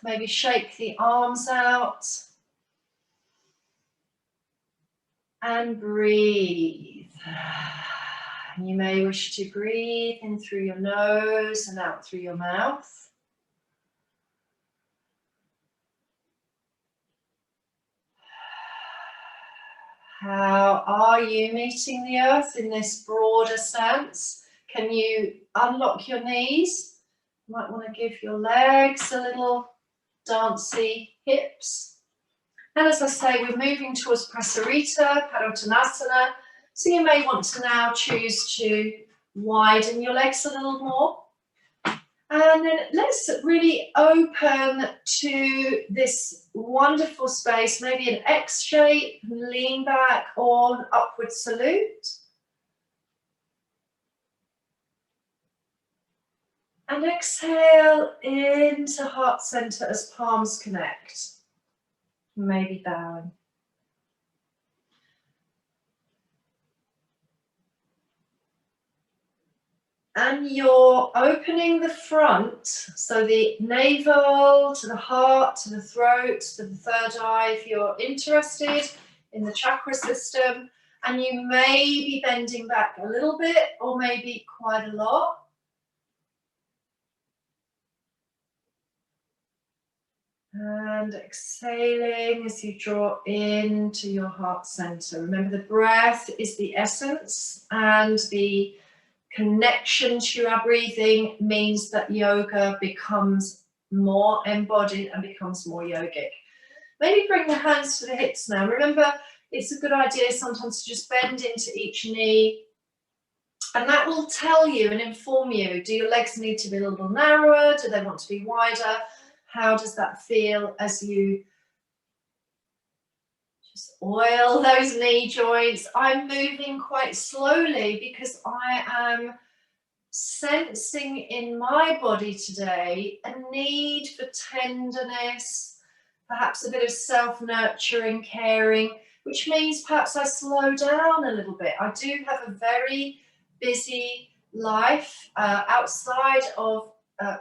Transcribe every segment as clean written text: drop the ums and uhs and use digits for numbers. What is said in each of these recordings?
Maybe shake the arms out. And breathe. You may wish to breathe in through your nose and out through your mouth. How are you meeting the earth in this broader stance? Can you unlock your knees? You might want to give your legs a little dancey hips. And as I say, we're moving towards prasarita, padottansana. So you may want to now choose to widen your legs a little more. And then let's really open to this wonderful space, maybe an X shape, lean back, or an upward salute. And exhale into heart center as palms connect. Maybe bowing. And you're opening the front, so the navel to the heart, to the throat, to the third eye, if you're interested in the chakra system. And you may be bending back a little bit, or maybe quite a lot. And exhaling as you draw into your heart center. Remember, the breath is the essence, and the connection to our breathing means that yoga becomes more embodied and becomes more yogic. Maybe bring the hands to the hips now. Remember, it's a good idea sometimes to just bend into each knee, and that will tell you and inform you, do your legs need to be a little narrower? Do they want to be wider? How does that feel as you just oil those knee joints? I'm moving quite slowly because I am sensing in my body today a need for tenderness, perhaps a bit of self-nurturing, caring, which means perhaps I slow down a little bit. I do have a very busy life outside of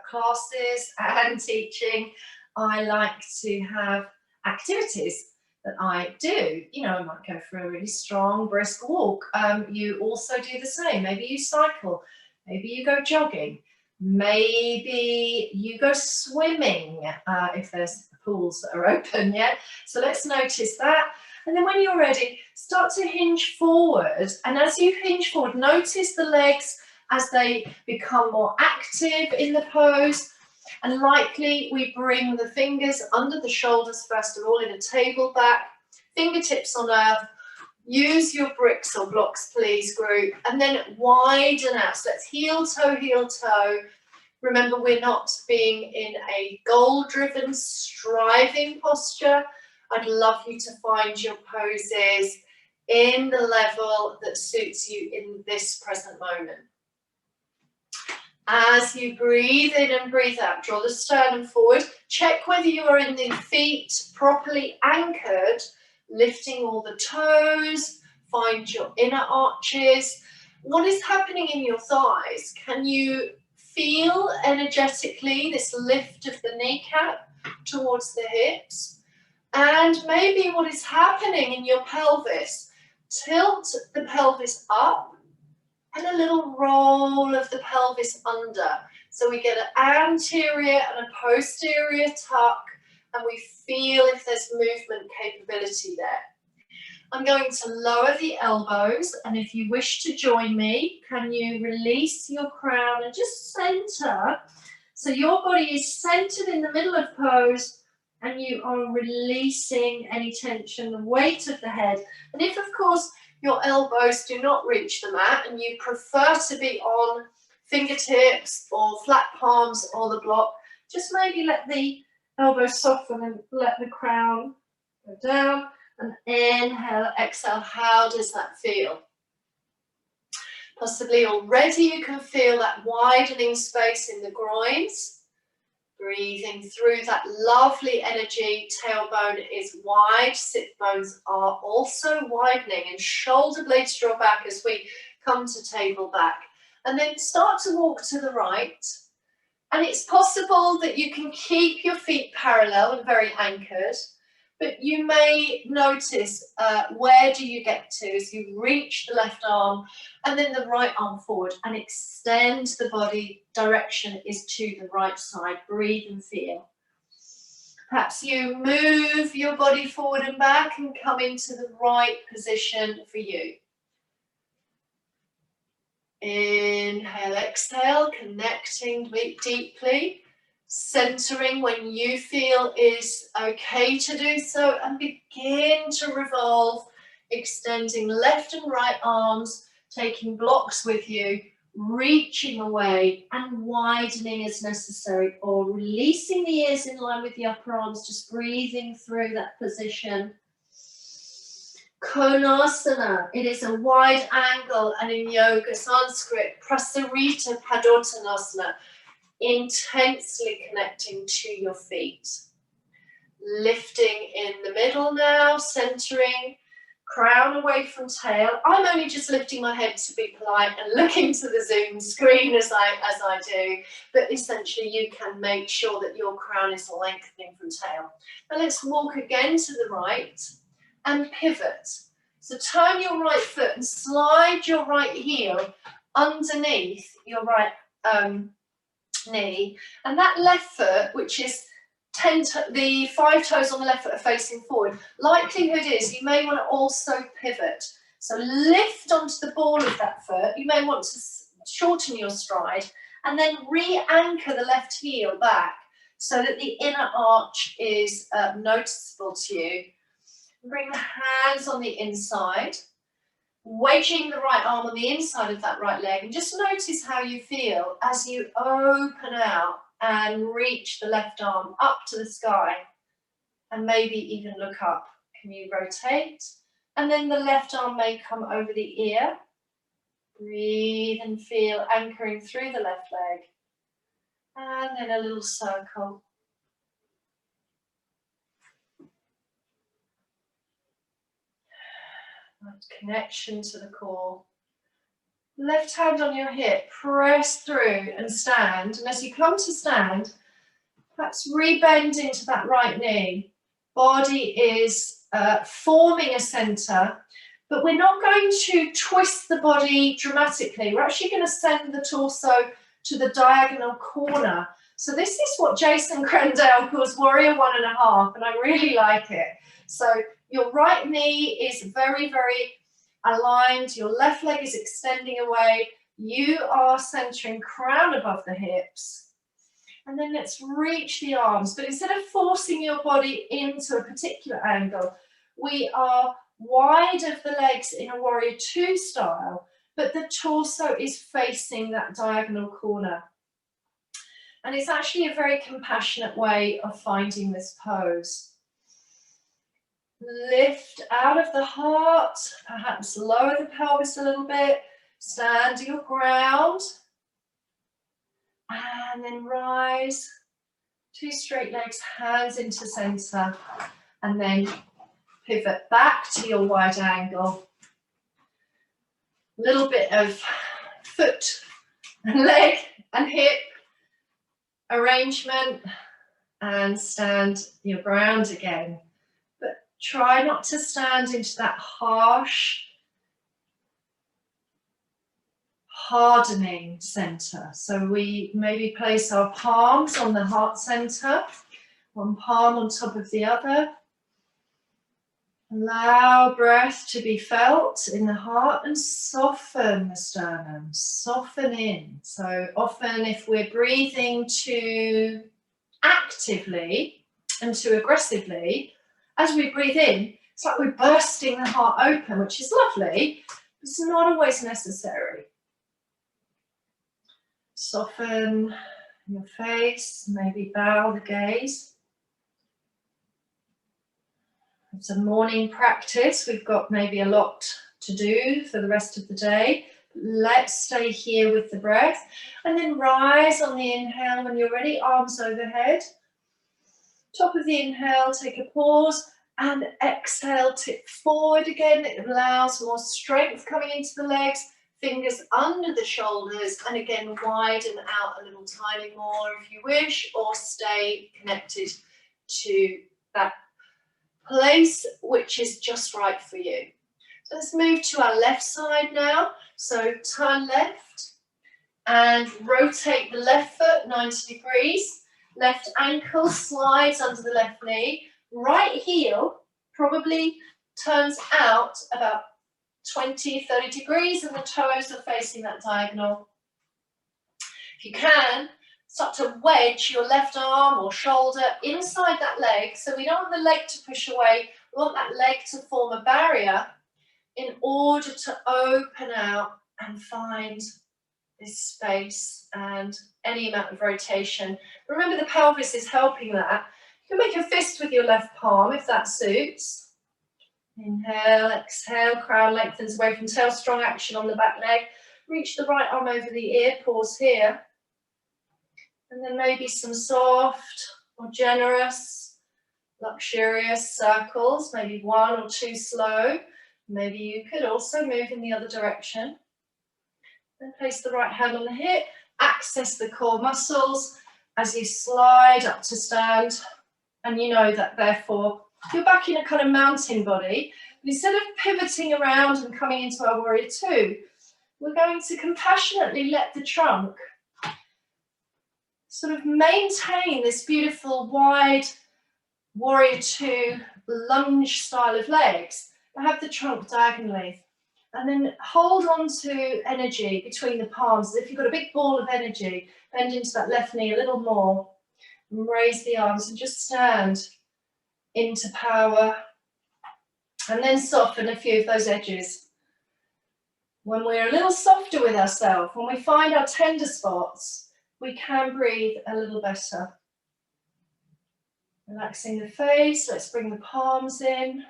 classes and teaching. I like to have activities that I do. You know, I might go for a really strong, brisk walk. You also do the same. Maybe you cycle. Maybe you go jogging. Maybe you go swimming if there's pools that are open, yeah? So let's notice that. And then when you're ready, start to hinge forward. And as you hinge forward, notice the legs as they become more active in the pose. And likely we bring the fingers under the shoulders first of all in a table back, fingertips on earth. Use your bricks or blocks, please, group, and then widen out. So let's heel toe, heel toe. Remember, we're not being in a goal-driven, striving posture. I'd love you to find your poses in the level that suits you in this present moment. As you breathe in and breathe out, draw the sternum forward. Check whether you are in the feet properly anchored, lifting all the toes. Find your inner arches. What is happening in your thighs? Can you feel energetically this lift of the kneecap towards the hips? And maybe what is happening in your pelvis? Tilt the pelvis up and a little roll of the pelvis under. So we get an anterior and a posterior tuck, and we feel if there's movement capability there. I'm going to lower the elbows, and if you wish to join me, can you release your crown and just center? So your body is centered in the middle of pose, and you are releasing any tension, the weight of the head. And if, of course, your elbows do not reach the mat and you prefer to be on fingertips or flat palms or the block, just maybe let the elbows soften and let the crown go down. And inhale, exhale. How does that feel? Possibly already you can feel that widening space in the groins. Breathing through that lovely energy. Tailbone is wide, sit bones are also widening, and shoulder blades draw back as we come to table back. And then start to walk to the right. And it's possible that you can keep your feet parallel and very anchored, but you may notice where do you get to as you reach the left arm and then the right arm forward and extend the body. Direction is to the right side. Breathe and feel. Perhaps you move your body forward and back and come into the right position for you. Inhale, exhale, connecting deeply, centering when you feel is okay to do so, and begin to revolve, extending left and right arms, taking blocks with you, reaching away and widening as necessary, or releasing the ears in line with the upper arms, just breathing through that position. Konasana, it is a wide angle, and in yoga, Sanskrit, prasarita, padottansana, intensely connecting to your feet. Lifting in the middle now, centering, crown away from tail. I'm only just lifting my head to be polite and looking to the Zoom screen as I do, but essentially you can make sure that your crown is lengthening from tail. Now let's walk again to the right and pivot. So turn your right foot and slide your right heel underneath your right knee, and that left foot, which is the 5 toes on the left foot are facing forward. Likelihood is you may want to also pivot. So lift onto the ball of that foot. You may want to shorten your stride and then re-anchor the left heel back so that the inner arch is noticeable to you. Bring the hands on the inside, wedging the right arm on the inside of that right leg, and just notice how you feel as you open out and reach the left arm up to the sky, and maybe even look up. Can you rotate? And then the left arm may come over the ear. Breathe and feel, anchoring through the left leg. And then a little circle. Connection to the core. Left hand on your hip, press through and stand. And as you come to stand, perhaps rebend into that right knee. Body is forming a center, but we're not going to twist the body dramatically. We're actually going to send the torso to the diagonal corner. So this is what Jason Crandell calls warrior 1.5, and I really like it. So your right knee is very, very aligned. Your left leg is extending away. You are centering crown above the hips. And then let's reach the arms. But instead of forcing your body into a particular angle, we are wide of the legs in a warrior 2 style, but the torso is facing that diagonal corner. And it's actually a very compassionate way of finding this pose. Lift out of the heart, perhaps lower the pelvis a little bit, stand your ground, and then rise. 2 straight legs, hands into center, and then pivot back to your wide angle. Little bit of foot and leg and hip arrangement, and stand your ground again. But try not to stand into that harsh, hardening center. So we maybe place our palms on the heart center, one palm on top of the other. Allow breath to be felt in the heart and soften the sternum, soften in. So often if we're breathing too actively and too aggressively, as we breathe in, it's like we're bursting the heart open, which is lovely, but it's not always necessary. Soften your face, maybe bow the gaze. It's a morning practice. We've got maybe a lot to do for the rest of the day. Let's stay here with the breath, and then rise on the inhale when you're ready, arms overhead. Top of the inhale, take a pause, and exhale, tip forward again. It allows more strength coming into the legs. Fingers under the shoulders, and again widen out a little tiny more if you wish, or stay connected to that place which is just right for you. So let's move to our left side now. So turn left and rotate the left foot 90 degrees. Left ankle slides under the left knee. Right heel probably turns out about 20, 30 degrees, and the toes are facing that diagonal. If you can, start to wedge your left arm or shoulder inside that leg. So we don't want the leg to push away. We want that leg to form a barrier in order to open out and find this space and any amount of rotation. Remember, the pelvis is helping that. You can make a fist with your left palm if that suits. Inhale, exhale, crown lengthens away from tail, strong action on the back leg. Reach the right arm over the ear, pause here. And then maybe some soft or generous, luxurious circles, maybe 1 or 2 slow. Maybe you could also move in the other direction. Then place the right hand on the hip, access the core muscles as you slide up to stand. And you know that therefore you're back in a kind of mountain body. But instead of pivoting around and coming into our warrior 2, we're going to compassionately let the trunk sort of maintain this beautiful wide warrior 2 lunge style of legs, but have the trunk diagonally. And then hold on to energy between the palms. As if you've got a big ball of energy, bend into that left knee a little more. And raise the arms and just stand into power. And then soften a few of those edges. When we're a little softer with ourselves, when we find our tender spots, we can breathe a little better. Relaxing the face, let's bring the palms in.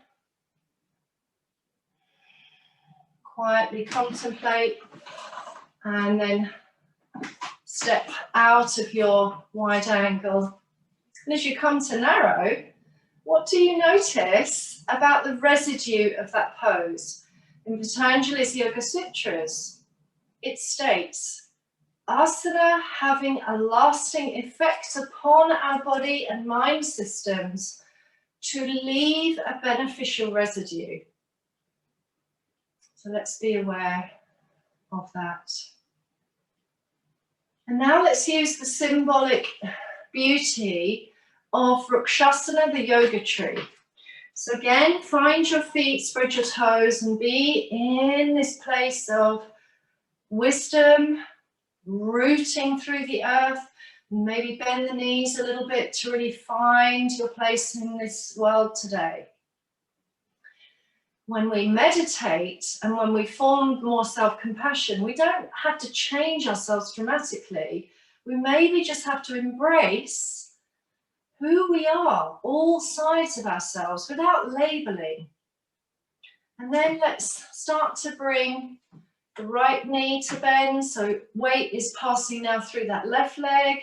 Quietly contemplate, and then step out of your wide angle. And as you come to narrow, what do you notice about the residue of that pose? In Patanjali's Yoga Sutras, it states, asana having a lasting effect upon our body and mind systems to leave a beneficial residue. So let's be aware of that. And now let's use the symbolic beauty of Vrikshasana, the yoga tree. So again, find your feet, spread your toes, and be in this place of wisdom, rooting through the earth. Maybe bend the knees a little bit to really find your place in this world today. When we meditate and when we form more self-compassion, we don't have to change ourselves dramatically. We maybe just have to embrace who we are, all sides of ourselves, without labeling. And then let's start to bring the right knee to bend, so weight is passing now through that left leg.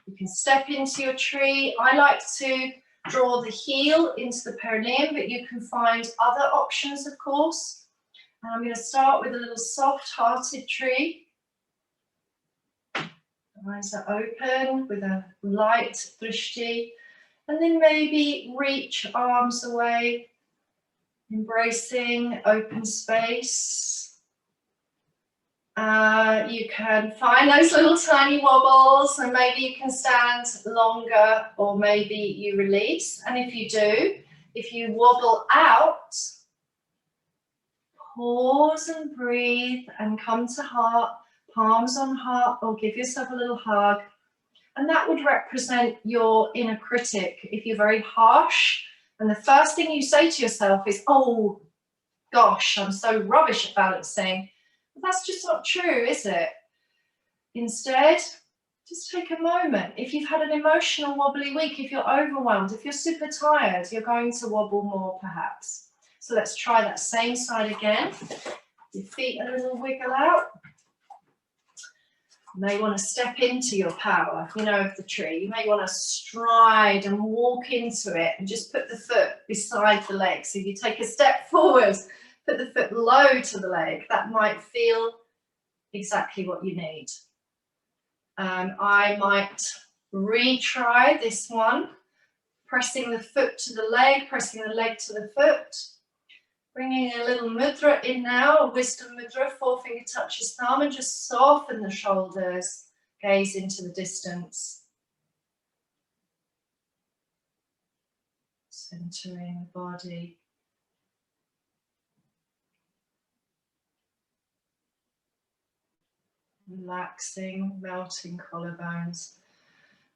You can step into your tree. I like to draw the heel into the perineum, but you can find other options, of course. And I'm going to start with a little soft-hearted tree. Eyes are open with a light drishti. And then maybe reach arms away, embracing open space. You can find those little tiny wobbles, and maybe you can stand longer, or maybe you release. And if you do, if you wobble out, pause and breathe and come to heart, palms on heart, or give yourself a little hug. And that would represent your inner critic. If you're very harsh, and the first thing you say to yourself is, oh gosh, I'm so rubbish at balancing. But that's just not true, is it? Instead, just take a moment. If you've had an emotional wobbly week, if you're overwhelmed, if you're super tired, you're going to wobble more perhaps. So let's try that same side again. Your feet a little wiggle out. You may want to step into your power, of the tree. You may want to stride and walk into it and just put the foot beside the leg. So you take a step forward, put the foot low to the leg. That might feel exactly what you need. I might retry this one, pressing the foot to the leg, pressing the leg to the foot. Bringing a little mudra in now, a wisdom mudra, forefinger touches thumb, and just soften the shoulders, gaze into the distance. Centering the body. Relaxing, melting collarbones.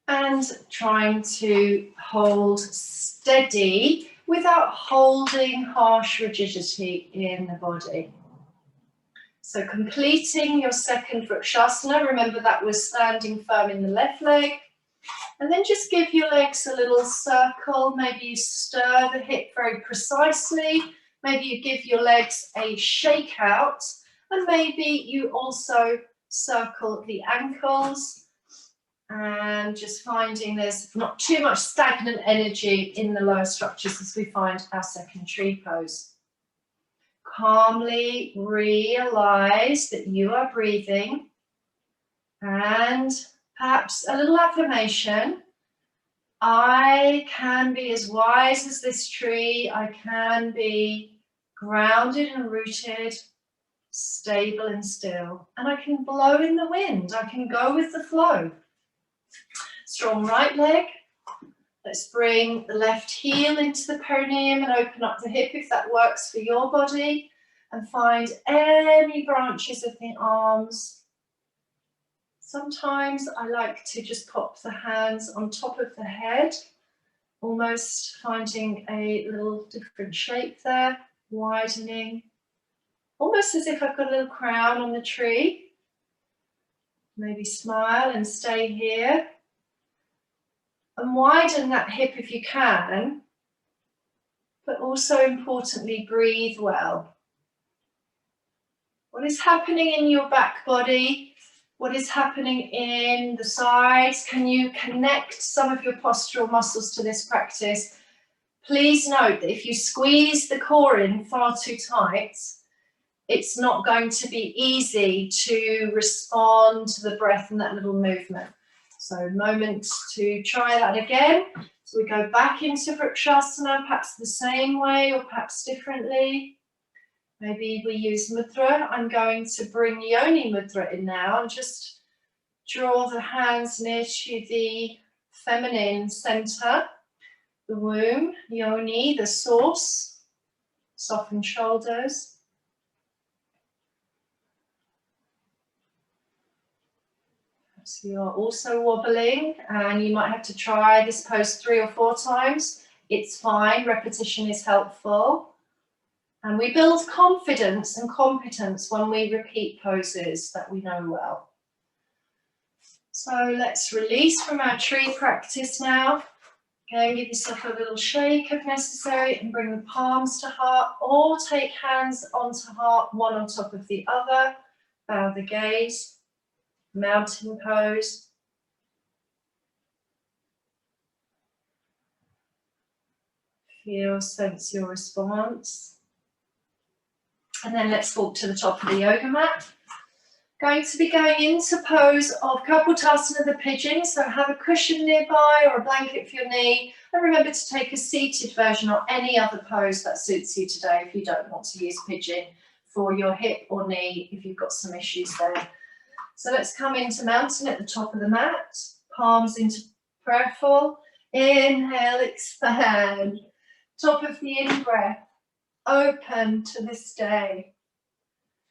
And trying to hold steady without holding harsh rigidity in the body. So completing your second Vrikshasana, remember that was standing firm in the left leg. And then just give your legs a little circle. Maybe you stir the hip very precisely. Maybe you give your legs a shake out. And maybe you also circle the ankles. And just finding there's not too much stagnant energy in the lower structures as we find our second tree pose. Calmly realize that you are breathing, and perhaps a little affirmation. I can be as wise as this tree. I can be grounded and rooted, stable and still. And I can blow in the wind. I can go with the flow. Strong right leg. Let's bring the left heel into the perineum and open up the hip if that works for your body. And find any branches of the arms. Sometimes I like to just pop the hands on top of the head, almost finding a little different shape there, widening. Almost as if I've got a little crown on the tree. Maybe smile and stay here. And widen that hip if you can, but also importantly, breathe well. What is happening in your back body? What is happening in the sides? Can you connect some of your postural muscles to this practice? Please note that if you squeeze the core in far too tight, it's not going to be easy to respond to the breath and that little movement. So moment to try that again. So we go back into Vrikshasana, perhaps the same way or perhaps differently. Maybe we use mudra. I'm going to bring Yoni mudra in now and just draw the hands near to the feminine center, the womb, Yoni, the source, soften shoulders. So you're also wobbling and you might have to try this pose 3 or 4 times. It's fine, repetition is helpful. And we build confidence and competence when we repeat poses that we know well. So let's release from our tree practice now. Again, give yourself a little shake if necessary and bring the palms to heart, or take hands onto heart, one on top of the other. Bow the gaze. Mountain pose. Feel, sense your response. And then let's walk to the top of the yoga mat. Going to be going into pose of Kapotasana the Pigeon. So have a cushion nearby or a blanket for your knee. And remember to take a seated version or any other pose that suits you today if you don't want to use pigeon for your hip or knee if you've got some issues there. So let's come into mountain at the top of the mat, palms into prayerful. Inhale, expand. Top of the in-breath, open to this day.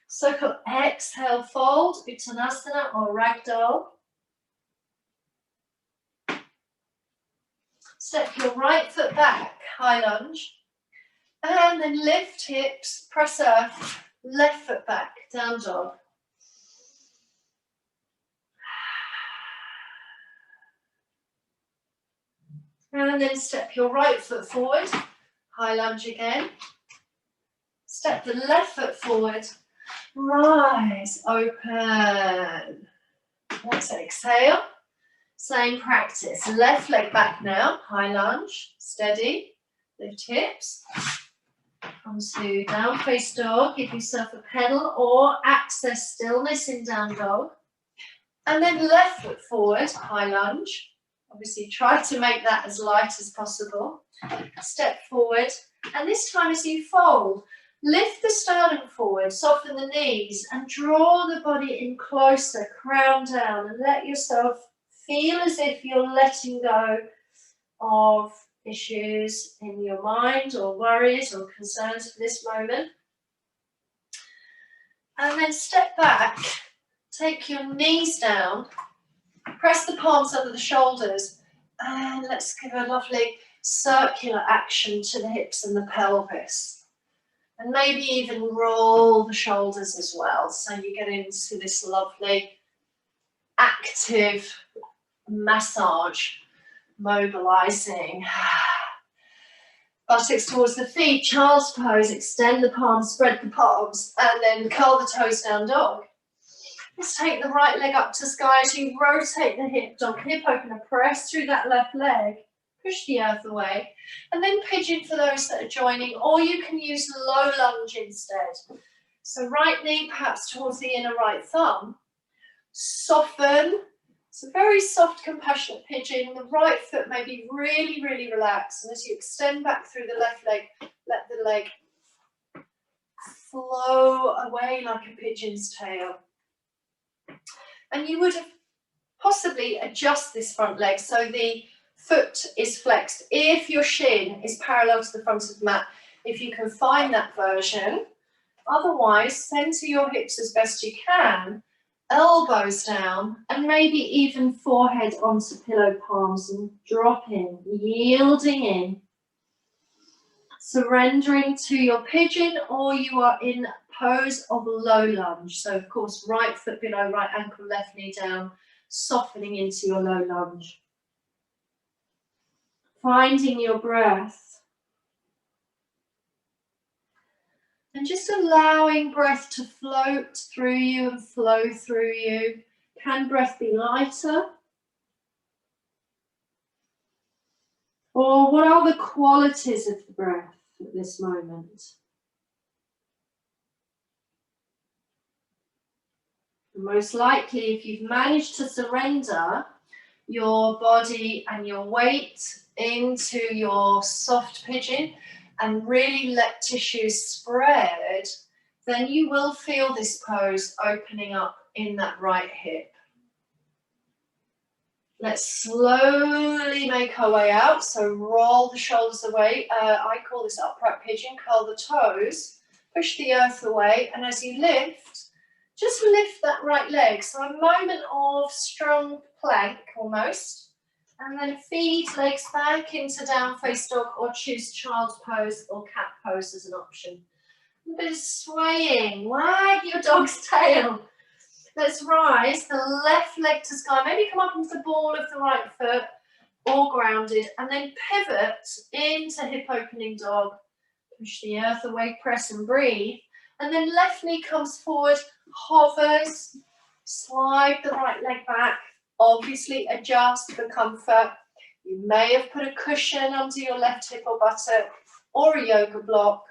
Circle, exhale, fold, Uttanasana or Ragdoll. Step your right foot back, high lunge. And then lift hips, press earth, left foot back, down dog. And then step your right foot forward, high lunge again. Step the left foot forward, rise, open. Once exhale, same practice. Left leg back now, high lunge, steady, lift hips. Onto down face dog, give yourself a pedal or access stillness in down dog. And then left foot forward, high lunge. Obviously try to make that as light as possible. Step forward, and this time as you fold, lift the sternum forward, soften the knees, and draw the body in closer, crown down, and let yourself feel as if you're letting go of issues in your mind or worries or concerns for this moment. And then step back, take your knees down, press the palms under the shoulders, and let's give a lovely circular action to the hips and the pelvis. And maybe even roll the shoulders as well, so you get into this lovely active massage, mobilizing. Buttocks towards the feet, child's pose, extend the palms, spread the palms, and then curl the toes down dog. Let's take the right leg up to sky as you rotate the hip, dog hip opener, press through that left leg, push the earth away, and then pigeon for those that are joining, or you can use low lunge instead. So right knee perhaps towards the inner right thumb, soften. It's a very soft, compassionate pigeon. The right foot may be really, really relaxed. And as you extend back through the left leg, let the leg flow away like a pigeon's tail. And you would have possibly adjust this front leg so the foot is flexed. If your shin is parallel to the front of the mat, if you can find that version. Otherwise, center your hips as best you can. Elbows down, and maybe even forehead onto pillow palms and drop in, yielding in, surrendering to your pigeon, or you are in pose of low lunge. So of course, right foot below, right ankle, left knee down, softening into your low lunge. Finding your breath. And just allowing breath to float through you and flow through you. Can breath be lighter? Or what are the qualities of the breath at this moment? And most likely, if you've managed to surrender your body and your weight into your soft pigeon, and really let tissues spread, then you will feel this pose opening up in that right hip. Let's slowly make our way out. So roll the shoulders away. I call this upright pigeon. Curl the toes, push the earth away, and as you lift, just lift that right leg. So a moment of strong plank almost. And then feed legs back into down face dog, or choose child's pose or cat pose as an option. A bit of swaying, wag your dog's tail. Let's rise the left leg to sky. Maybe come up into the ball of the right foot, or grounded, and then pivot into hip opening dog. Push the earth away, press and breathe. And then left knee comes forward, hovers, slide the right leg back. Obviously adjust for comfort. You may have put a cushion under your left hip or buttock, or a yoga block.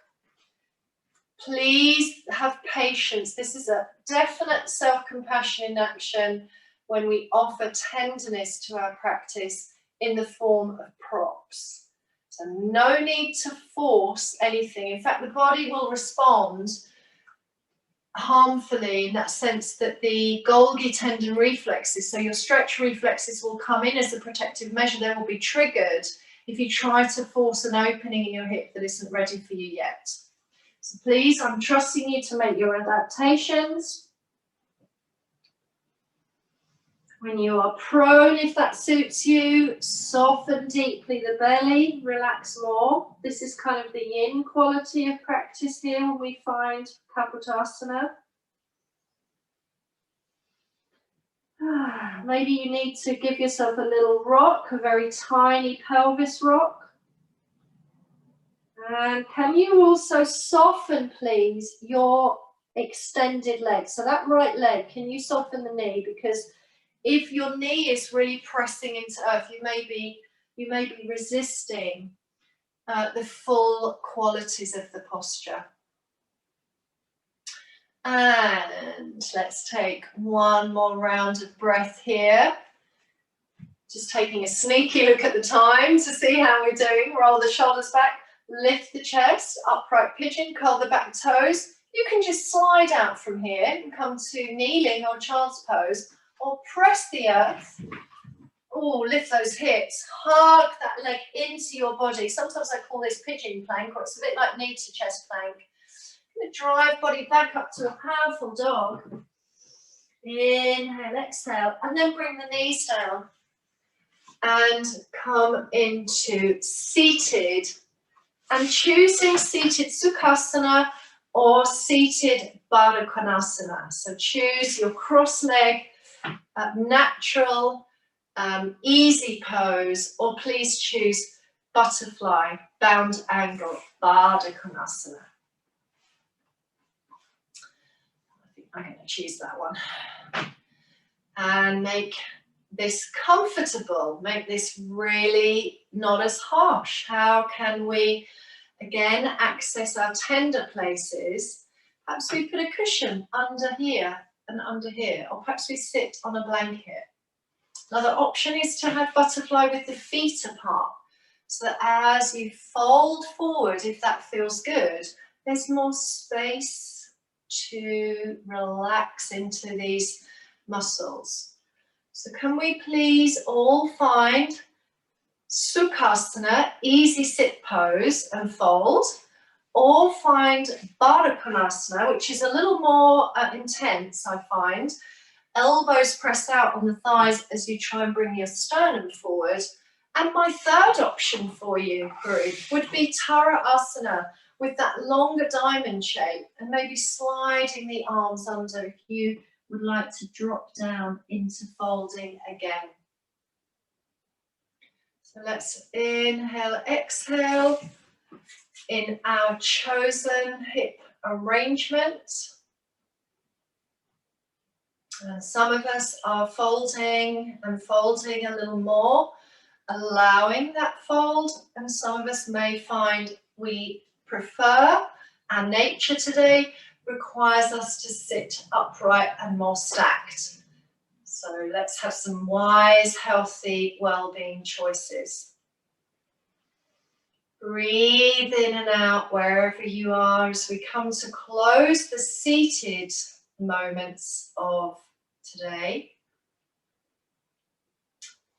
Please have patience. This is a definite self-compassion in action when we offer tenderness to our practice in the form of props. So no need to force anything. In fact, the body will respond harmfully in that sense that the Golgi tendon reflexes, so your stretch reflexes, will come in as a protective measure. They will be triggered if you try to force an opening in your hip that isn't ready for you yet. So please, I'm trusting you to make your adaptations. When you are prone, if that suits you, soften deeply the belly, relax more. This is kind of the yin quality of practice here when we find Kapotasana. Maybe you need to give yourself a little rock, a very tiny pelvis rock. And can you also soften, please, your extended leg? So that right leg, can you soften the knee? Because if your knee is really pressing into earth, you may be resisting the full qualities of the posture. And let's take one more round of breath here. Just taking a sneaky look at the time to see how we're doing. Roll the shoulders back, lift the chest, upright pigeon, curl the back toes. You can just slide out from here and come to kneeling or child's pose, or press the earth. Oh, lift those hips, hug that leg into your body. Sometimes I call this pigeon plank, or it's a bit like knee to chest plank. Drive body back up to a powerful dog. Inhale, exhale, and then bring the knees down and come into seated, and choosing seated Sukhasana or seated Padottansana. So choose your cross leg, natural, easy pose, or please choose butterfly, bound angle, Padottansana. I'm going to choose that one. And make this comfortable, make this really not as harsh. How can we, again, access our tender places? Perhaps we put a cushion under here and under here, or perhaps we sit on a blanket. Another option is to have butterfly with the feet apart, so that as you fold forward, if that feels good, there's more space to relax into these muscles. So can we please all find Sukhasana, easy sit pose and fold, or find Padottansana, which is a little more intense, I find. Elbows press out on the thighs as you try and bring your sternum forward. And my third option for you, group, would be Asana, with that longer diamond shape, and maybe sliding the arms under if you would like to drop down into folding again. So let's inhale, exhale in our chosen hip arrangement. And some of us are folding and folding a little more, allowing that fold, and some of us may find we prefer, our nature today requires us to sit upright and more stacked. So let's have some wise, healthy, well-being choices. Breathe in and out wherever you are as we come to close the seated moments of today.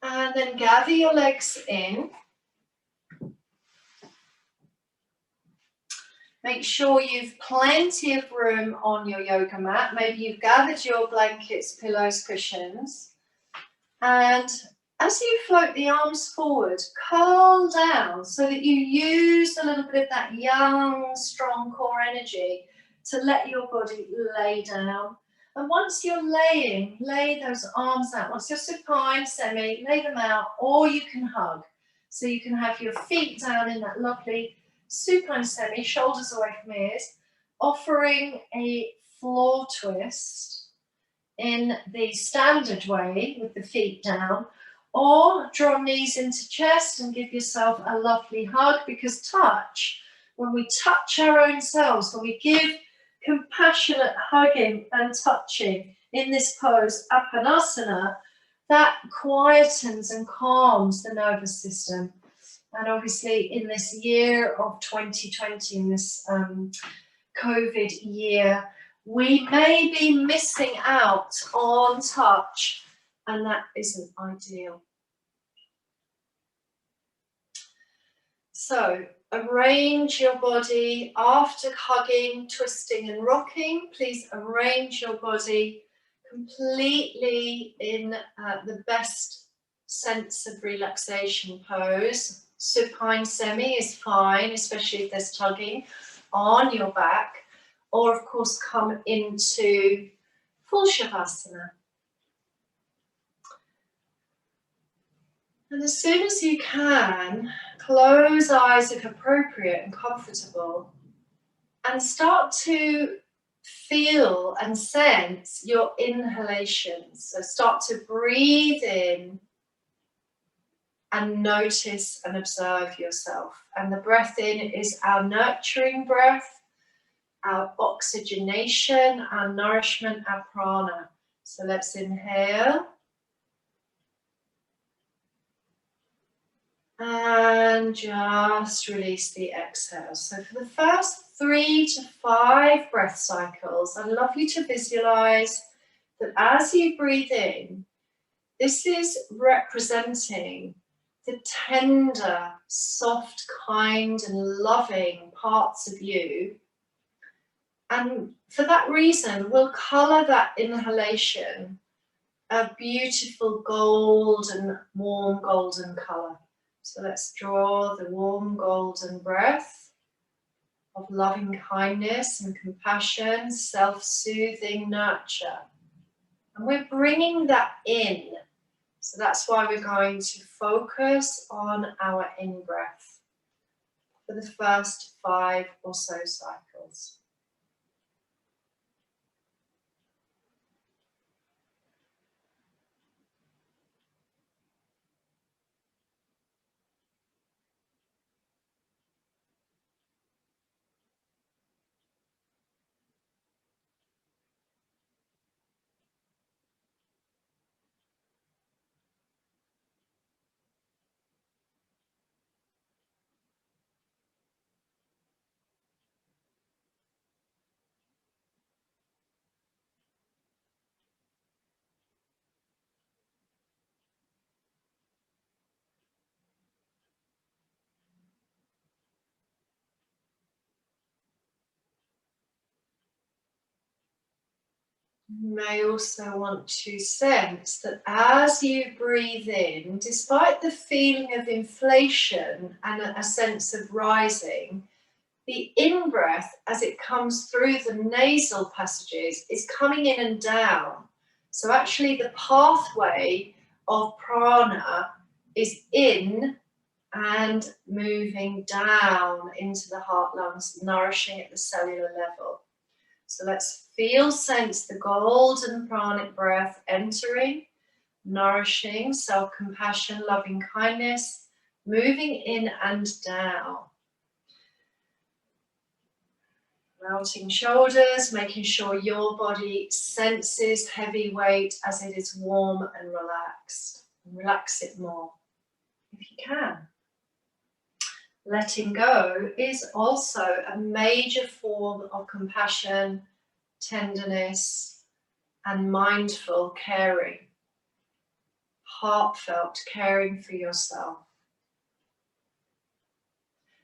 And then gather your legs in. Make sure you've plenty of room on your yoga mat. Maybe you've gathered your blankets, pillows, cushions. And as you float the arms forward, curl down so that you use a little bit of that young, strong core energy to let your body lay down. And once you're laying, lay those arms out. Once you're supine, semi, lay them out, or you can hug. So you can have your feet down in that lovely supine semi, shoulders away from ears, offering a floor twist in the standard way with the feet down, or draw knees into chest and give yourself a lovely hug, because touch, when we touch our own selves, when we give compassionate hugging and touching in this pose, Apanasana, that quietens and calms the nervous system. And obviously in this year of 2020, in this COVID year, we may be missing out on touch, and that isn't ideal. So arrange your body after hugging, twisting and rocking. Please arrange your body completely in the best sense of relaxation pose. Supine semi is fine, especially if there's tugging on your back, or of course come into full shavasana. And as soon as you can, close eyes if appropriate and comfortable, and start to feel and sense your inhalations. So start to breathe in and notice and observe yourself. And the breath in is our nurturing breath, our oxygenation, our nourishment, our prana. So let's inhale. And just release the exhale. So for the first 3 to 5 breath cycles, I'd love you to visualize that as you breathe in, this is representing the tender, soft, kind, and loving parts of you. And for that reason, we'll color that inhalation a beautiful golden, warm golden color. So let's draw the warm golden breath of loving kindness and compassion, self-soothing nurture. And we're bringing that in. So that's why we're going to focus on our in-breath for the first 5 or so cycles. You may also want to sense that as you breathe in, despite the feeling of inflation and a sense of rising, the in-breath, as it comes through the nasal passages, is coming in and down. So actually the pathway of prana is in and moving down into the heart, lungs, nourishing at the cellular level. So let's feel, sense the golden pranic breath entering, nourishing, self-compassion, loving kindness, moving in and down. Melting shoulders, making sure your body senses heavy weight as it is warm and relaxed. And relax it more if you can. Letting go is also a major form of compassion, tenderness, and mindful caring, heartfelt caring for yourself.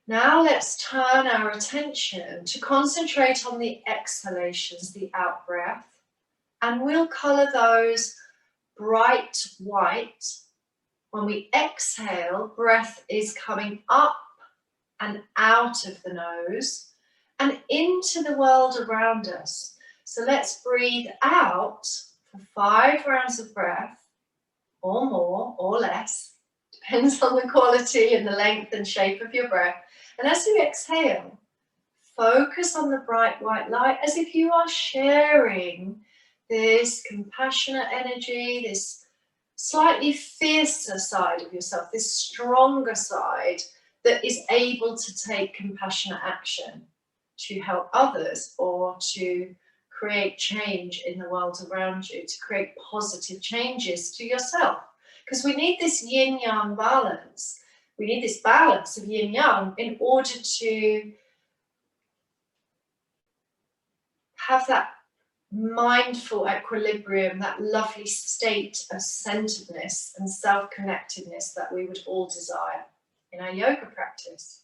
Now let's turn our attention to concentrate on the exhalations, the out breath, and we'll colour those bright white. When we exhale, breath is coming up and out of the nose and into the world around us. So let's breathe out for 5 rounds of breath, or more or less, depends on the quality and the length and shape of your breath. And as you exhale, focus on the bright white light as if you are sharing this compassionate energy, this slightly fiercer side of yourself, this stronger side that is able to take compassionate action to help others or to create change in the world around you, to create positive changes to yourself. Because we need this yin-yang balance. We need this balance of yin-yang in order to have that mindful equilibrium, that lovely state of centeredness and self-connectedness that we would all desire in our yoga practice.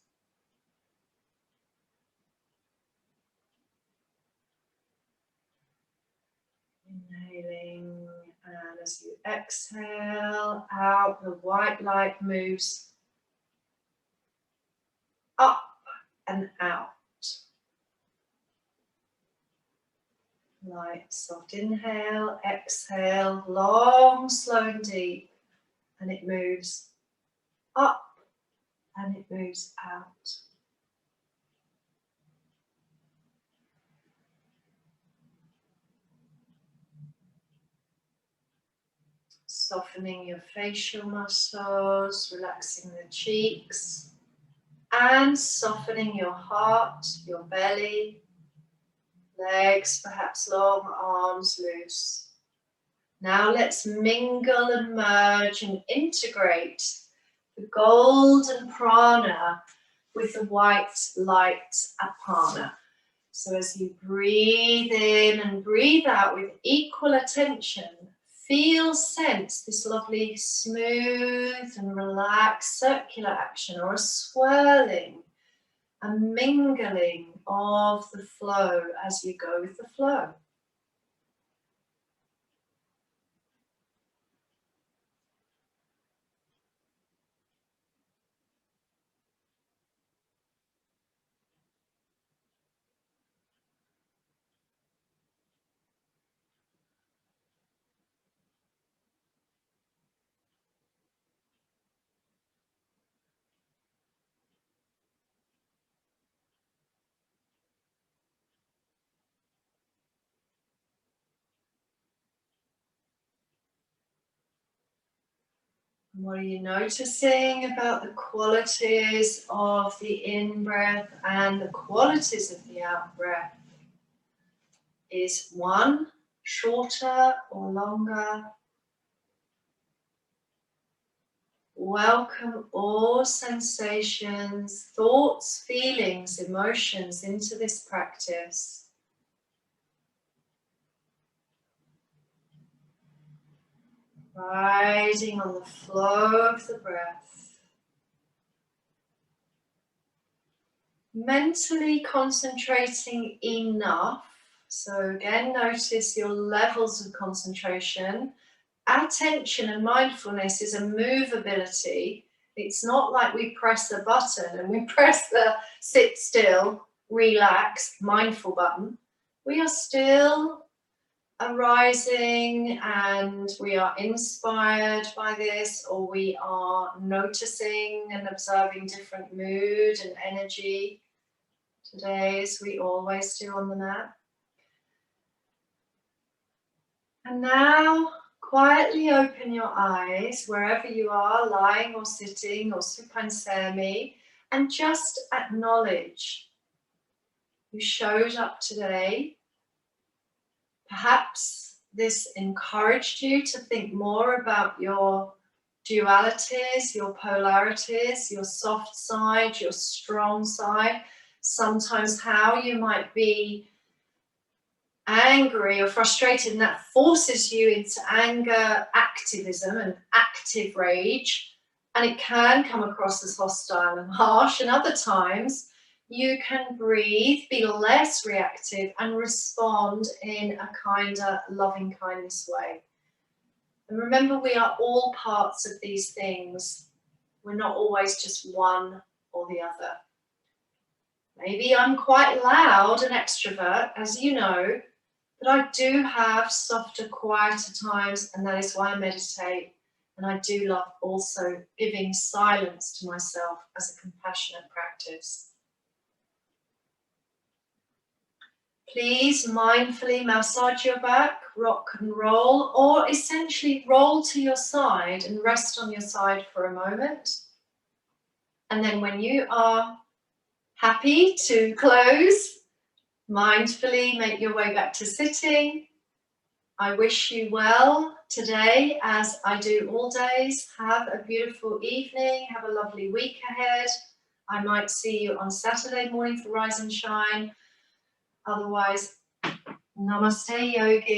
Inhaling, and as you exhale out, the white light moves up and out. Light, soft inhale, exhale, long, slow and deep, and it moves up and it moves out. Softening your facial muscles, relaxing the cheeks, and softening your heart, your belly, legs perhaps long, arms loose. Now let's mingle and merge and integrate the golden prana with the white light apana. So as you breathe in and breathe out with equal attention, feel, sense this lovely smooth and relaxed circular action, or a swirling, a mingling of the flow as you go with the flow. What are you noticing about the qualities of the in-breath and the qualities of the out-breath? Is one shorter or longer? Welcome all sensations, thoughts, feelings, emotions into this practice. Riding on the flow of the breath. Mentally concentrating enough. So again, notice your levels of concentration. Attention and mindfulness is a movability. It's not like we press a button and we press the sit still, relax, mindful button. We are still arising and we are inspired by this, or we are noticing and observing different mood and energy today, as we always do on the mat. And now quietly open your eyes wherever you are, lying or sitting or supine semi, and just acknowledge you showed up today. Perhaps this encouraged you to think more about your dualities, your polarities, your soft side, your strong side, sometimes how you might be angry or frustrated, and that forces you into anger, activism and active rage, and it can come across as hostile and harsh. And other times you can breathe, be less reactive and respond in a kinder, loving kindness way. And remember, we are all parts of these things. We're not always just one or the other. Maybe I'm quite loud and extrovert, as you know, but I do have softer, quieter times, and that is why I meditate. And I do love also giving silence to myself as a compassionate practice. Please mindfully massage your back, rock and roll, or essentially roll to your side and rest on your side for a moment. And then when you are happy to close, mindfully make your way back to sitting. I wish you well today, as I do all days. Have a beautiful evening. Have a lovely week ahead. I might see you on Saturday morning for Rise and Shine. Otherwise, namaste yogi.